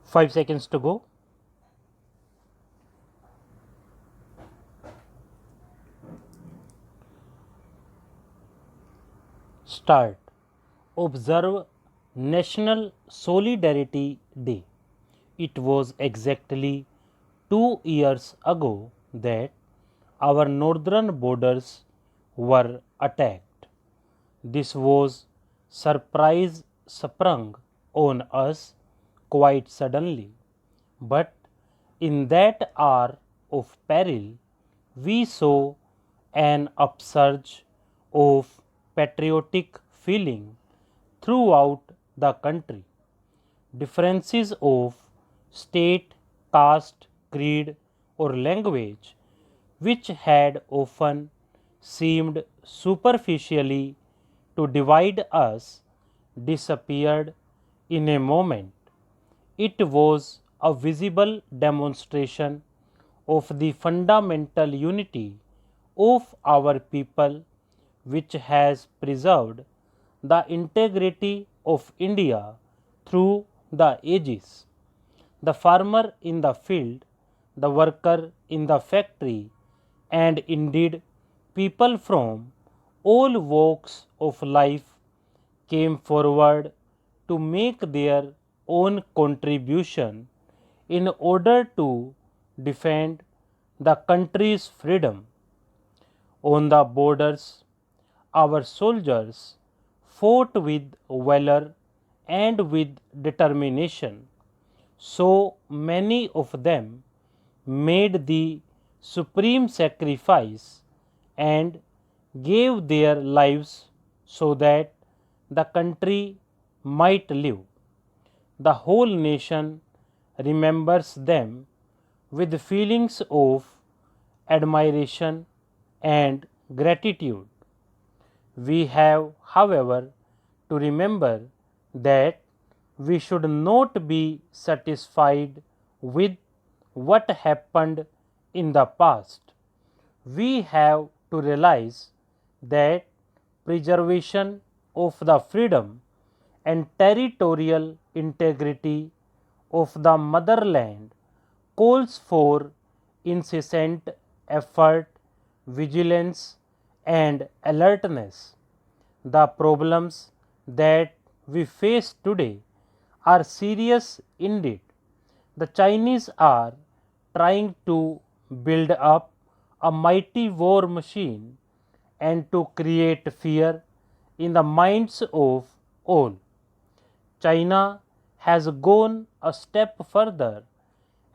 5 seconds to go. Start. Observe National Solidarity Day. It was exactly 2 years ago that our northern borders were attacked. This was surprise sprung on us quite suddenly. But in that hour of peril, we saw an upsurge of patriotic feeling throughout the country. Differences of state, caste, creed, or language, which had often seemed superficially to divide us, disappeared in a moment. It was a visible demonstration of the fundamental unity of our people, which has preserved the integrity of India through the ages. The farmer in the field, the worker in the factory, and indeed people from all walks of life came forward to make their own contribution in order to defend the country's freedom. On the borders, our soldiers fought with valor and with determination. So many of them made the supreme sacrifice and gave their lives so that the country might live. The whole nation remembers them with feelings of admiration and gratitude. We have, however, to remember that we should not be satisfied with what happened in the past. We have to realize that preservation of the freedom and territorial integrity of the motherland calls for incessant effort, vigilance, and alertness. The problems that we face today are serious indeed. The Chinese are trying to build up a mighty war machine and to create fear in the minds of all. China has gone a step further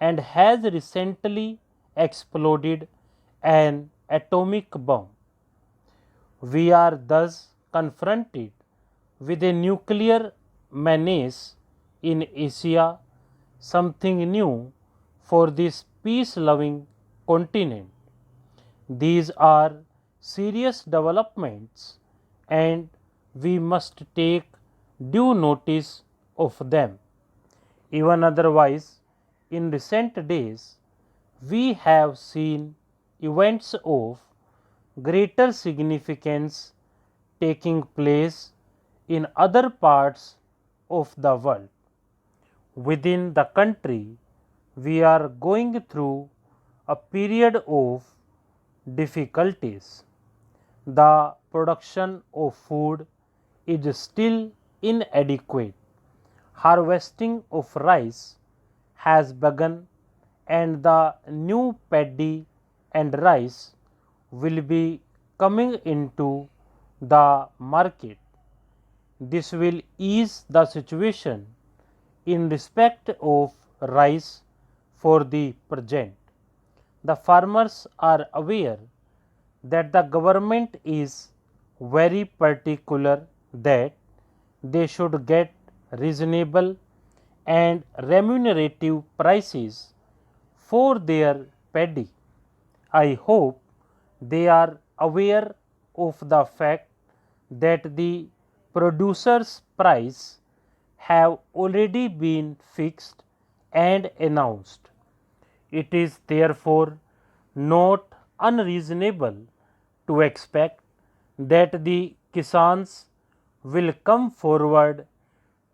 and has recently exploded an atomic bomb. We are thus confronted with a nuclear menace in Asia, something new for this peace loving continent. These are serious developments and we must take due notice of them. Even otherwise, in recent days, we have seen events of greater significance taking place in other parts of the world. Within the country, we are going through a period of difficulties. The production of food is still inadequate. Harvesting of rice has begun and the new paddy and rice will be coming into the market. This will ease the situation in respect of rice for the present. The farmers are aware that the government is very particular that they should get reasonable and remunerative prices for their paddy. I hope they are aware of the fact that the producer's price have already been fixed and announced. It is therefore not unreasonable to expect that the Kisans will come forward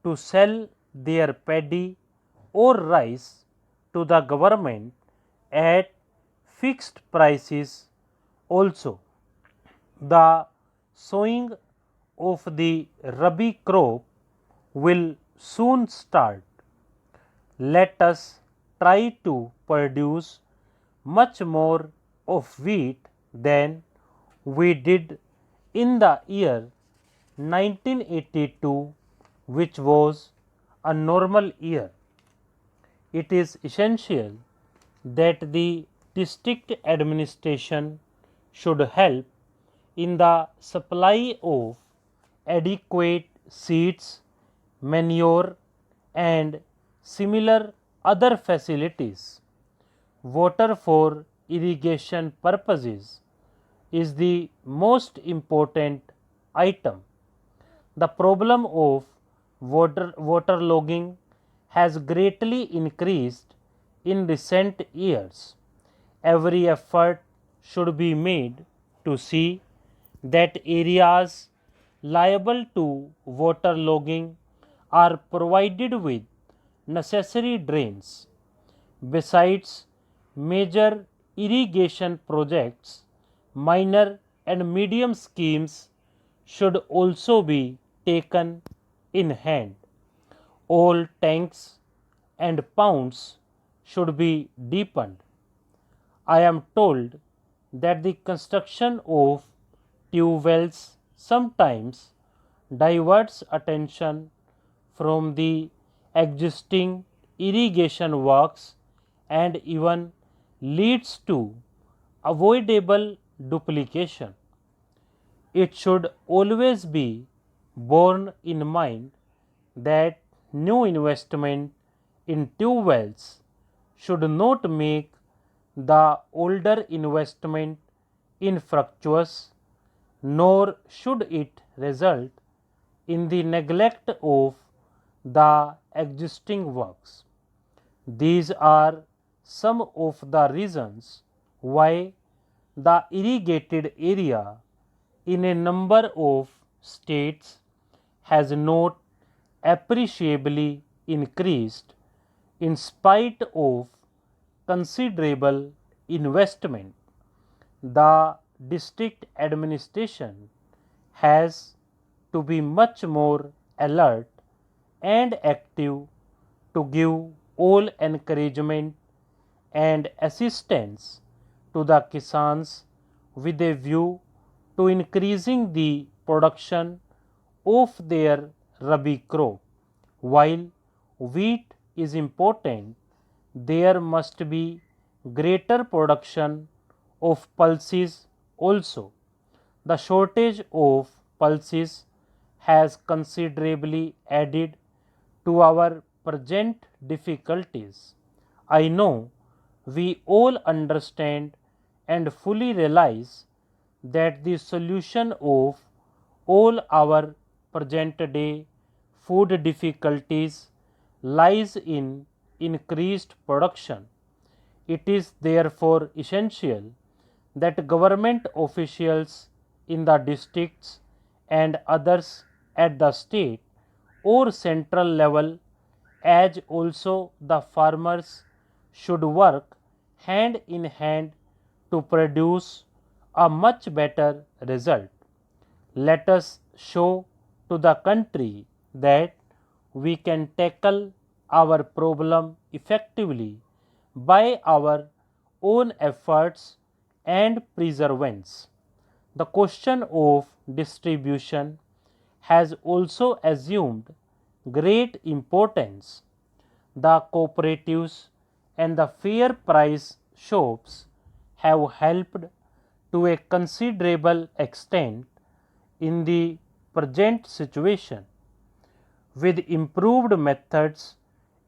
to sell their paddy or rice to the government at fixed prices also. The sowing of the Rabi crop will soon start. Let us try to produce much more of wheat than we did in the year 1982, which was a normal year. It is essential that the district administration should help in the supply of adequate seeds, manure and similar other facilities. Water for irrigation purposes is the most important item. The problem of waterlogging has greatly increased in recent years. Every effort should be made to see that areas liable to waterlogging are provided with necessary drains. Besides major irrigation projects, minor and medium schemes should also be taken in hand. All tanks and ponds should be deepened. I am told that the construction of tube wells sometimes diverts attention from the existing irrigation works and even leads to avoidable duplication. It should always be borne in mind that new investment in tube wells should not make the older investment infructuous, nor should it result in the neglect of the existing works. These are some of the reasons why the irrigated area in a number of states has not appreciably increased in spite of considerable investment. The district administration has to be much more alert and active to give all encouragement and assistance to the Kisans with a view to increasing the production of their Rabi crop. While wheat is important, there must be greater production of pulses also. The shortage of pulses has considerably added to our present difficulties. I know we all understand and fully realize that the solution of all our present day food difficulties lies in increased production. It is therefore essential that government officials in the districts and others at the state or central level, as also the farmers, should work hand in hand to produce a much better result. Let us show to the country that we can tackle our problem effectively by our own efforts and perseverance. The question of distribution has also assumed great importance. The cooperatives and the fair price shops have helped to a considerable extent in the present situation. With improved methods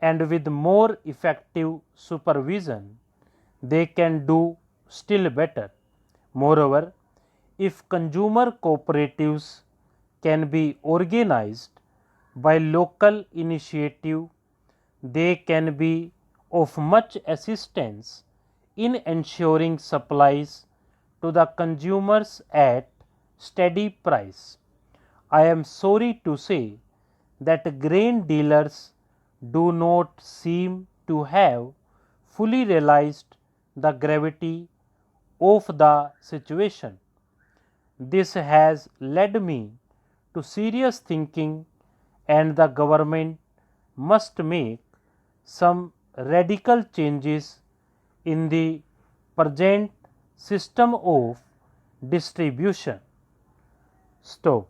and with more effective supervision, they can do still better. Moreover, if consumer cooperatives can be organized by local initiative, they can be of much assistance in ensuring supplies to the consumers at steady price. I am sorry to say that grain dealers do not seem to have fully realized the gravity of the situation. This has led me to serious thinking, and the government must make some radical changes in the present system of distribution. Stop.